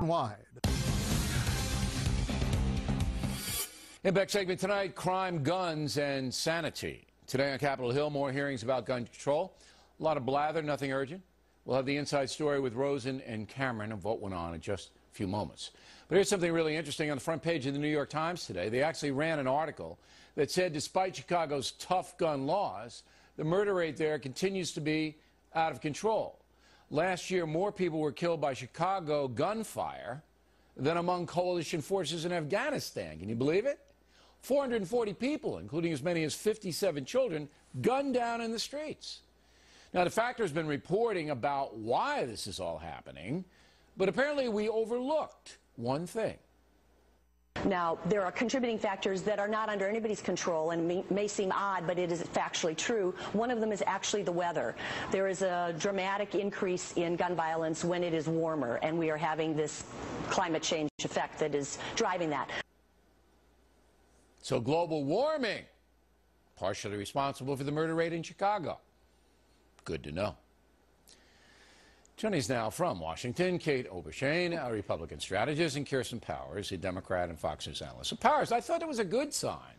wide. Impact segment tonight, crime, guns, and sanity. Today on Capitol Hill, more hearings about gun control. A lot of blather, nothing urgent. We'll have the inside story with Rosen and Cameron of what went on in just a few moments. But here's something really interesting on the front page of the New York Times today. They actually ran an article that said despite Chicago's tough gun laws, the murder rate there continues to be out of control. Last year, more people were killed by Chicago gunfire than among coalition forces in Afghanistan. Can you believe it? 440 people, including as many as 57 children, gunned down in the streets. Now, the Factor has been reporting about why this is all happening, but apparently we overlooked one thing. Now, there are contributing factors that are not under anybody's control and may seem odd, but it is factually true. One of them is actually the weather. There is a dramatic increase in gun violence when it is warmer, and we are having this climate change effect that is driving that. So global warming, partially responsible for the murder rate in Chicago. Good to know. Joining us now from Washington, Kate Obenshain, a Republican strategist, and Kirsten Powers, a Democrat and Fox News analyst. So Powers, I thought it was a good sign.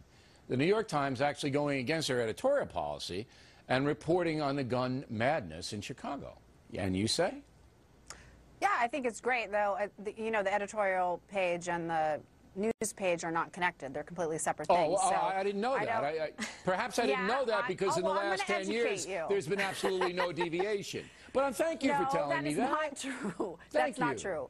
The New York Times actually going against their editorial policy and reporting on the gun madness in Chicago. And you say? Yeah, I think it's great, though. You know, the editorial page and the news page are not connected. They're completely separate things. Oh, I didn't know that. Perhaps I didn't know that because in the last 10 years, there's been absolutely no deviation. But thank you for telling me that. No, that is not true. That's not true.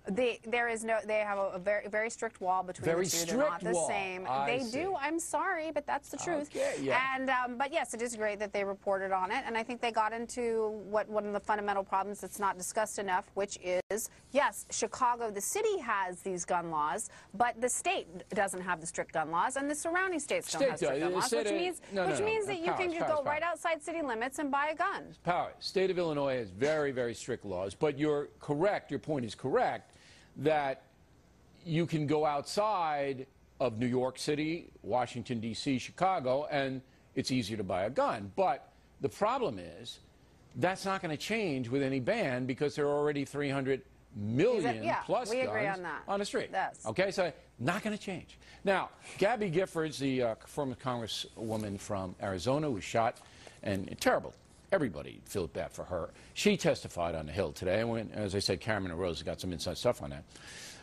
They have a very, very strict wall between the two. They're not the same. They do. I'm sorry, but that's the truth. Okay, yeah. And but yes, it is great that they reported on it, and I think they got into one of the fundamental problems that's not discussed enough, which is yes, Chicago, the city has these gun laws, but the state doesn't have the strict gun laws, and the surrounding states don't have strict gun laws, which means that you can just go right outside city limits and buy a gun. State of Illinois has very, very strict laws, but you're correct. Your point is correct. That you can go outside of New York City, Washington, D.C., Chicago, and it's easier to buy a gun. But the problem is that's not going to change with any ban because there are already 300 million plus guns on the street. Yes. Okay, so not going to change. Now, Gabby Giffords, the former congresswoman from Arizona, was shot, and terrible. Everybody feels bad for her. She testified on the Hill today, and as I said, Cameron and Rose got some inside stuff on that.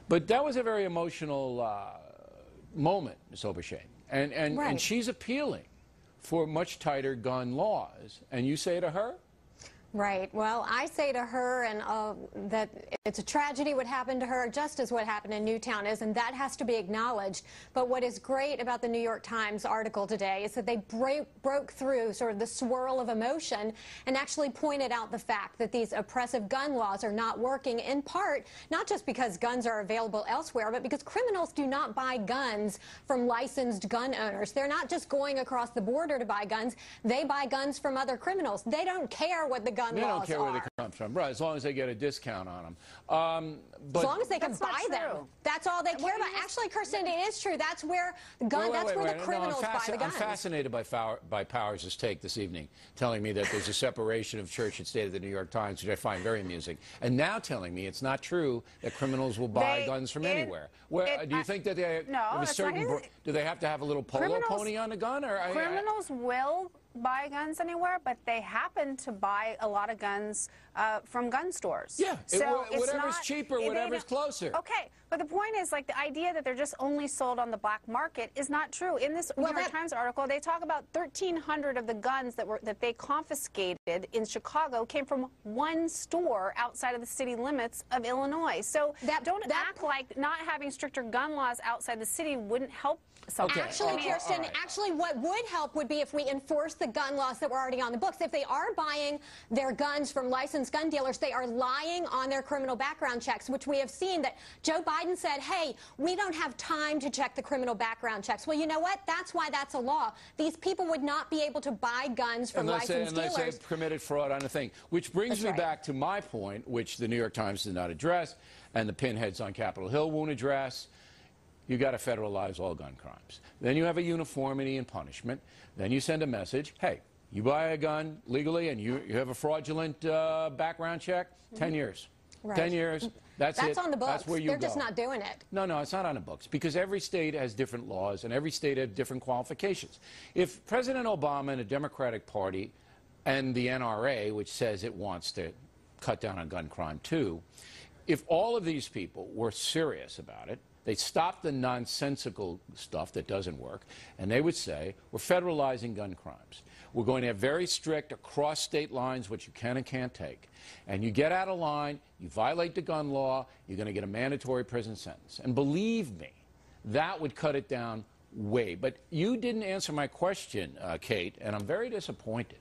But that was a very emotional moment, Ms. Obenshain. And she's appealing for much tighter gun laws. And you say to her? Right. Well, I say to her that it's a tragedy what happened to her, just as what happened in Newtown is, and that has to be acknowledged. But what is great about the New York Times article today is that they broke through sort of the swirl of emotion and actually pointed out the fact that these oppressive gun laws are not working, in part, not just because guns are available elsewhere, but because criminals do not buy guns from licensed gun owners. They're not just going across the border to buy guns. They buy guns from other criminals. They don't care what the gun laws don't care where they come from, right? As long as they get a discount on them. As long as they can buy them, that's all they care about. Actually, Kirsten, it is true. That's where the criminals buy the guns. I'm fascinated by Powers' take this evening, telling me that there's a separation of church and state of the New York Times, which I find very amusing, and now telling me it's not true that criminals will buy guns from anywhere. Do you think that they have a certain? Do they have to have a little polo pony on the gun, or criminals will buy guns anywhere, but they happen to buy a lot of guns from gun stores. Yeah, so whatever's cheaper, whatever's closer. Okay, but the point is, like, the idea that they're just only sold on the black market is not true. In this New York Times article, they talk about 1,300 of the guns that they confiscated in Chicago came from one store outside of the city limits of Illinois. So don't act like not having stricter gun laws outside the city wouldn't help. Okay. Actually, Kirsten, actually what would help would be if we enforce the gun laws that were already on the books. If they are buying their guns from licensed gun dealers, they are lying on their criminal background checks, which we have seen that Joe Biden said, hey, we don't have time to check the criminal background checks. Well, you know what? That's why that's a law. These people would not be able to buy guns from licensed dealers. Unless they committed fraud on the thing. Which brings me back to my point, which the New York Times did not address, and the pinheads on Capitol Hill won't address. You got to federalize all gun crimes. Then you have a uniformity in punishment. Then you send a message, hey, you buy a gun legally and you have a fraudulent background check, 10 years. Right. 10 years. That's on the books. That's where you They're go. just not doing it. No, it's not on the books because every state has different laws and every state has different qualifications. If President Obama and the Democratic Party and the NRA, which says it wants to cut down on gun crime too, if all of these people were serious about it, they'd stop the nonsensical stuff that doesn't work, and they would say, we're federalizing gun crimes. We're going to have very strict across state lines what you can and can't take. And you get out of line, you violate the gun law, you're going to get a mandatory prison sentence. And believe me, that would cut it down way. But you didn't answer my question, Kate, and I'm very disappointed.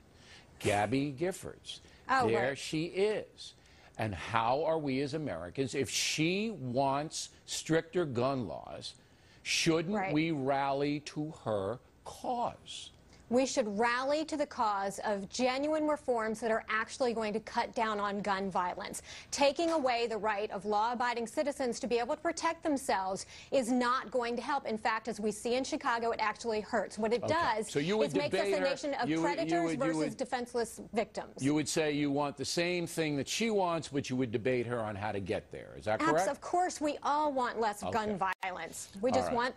Gabby Giffords, there she is. And how are we as Americans, if she wants stricter gun laws, shouldn't we rally to her cause? We should rally to the cause of genuine reforms that are actually going to cut down on gun violence. Taking away the right of law-abiding citizens to be able to protect themselves is not going to help. In fact, as we see in Chicago, it actually hurts. What it does is makes us a nation of predators versus defenseless victims. You would say you want the same thing that she wants, but you would debate her on how to get there. Is that correct? Of course, we all want less gun violence. We just want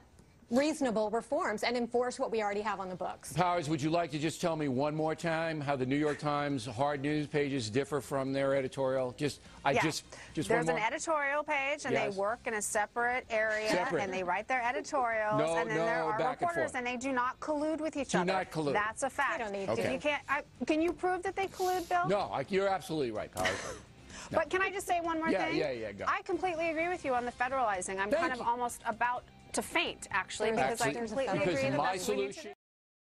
reasonable reforms and enforce what we already have on the books. Powers, would you like to just tell me one more time how the New York Times hard news pages differ from their editorial? Just There's an editorial page, and they work in a separate area, and they write their editorials, and then there are reporters, and they do not collude with each other. Do not collude. That's a fact. They don't need to. You can't. Can you prove that they collude, Bill? No, you're absolutely right, Powers. No. But can I just say one more thing? Yeah, go. I completely agree with you on the federalizing. I'm kind of almost about to faint, actually, because I completely agree that that's what we need to do.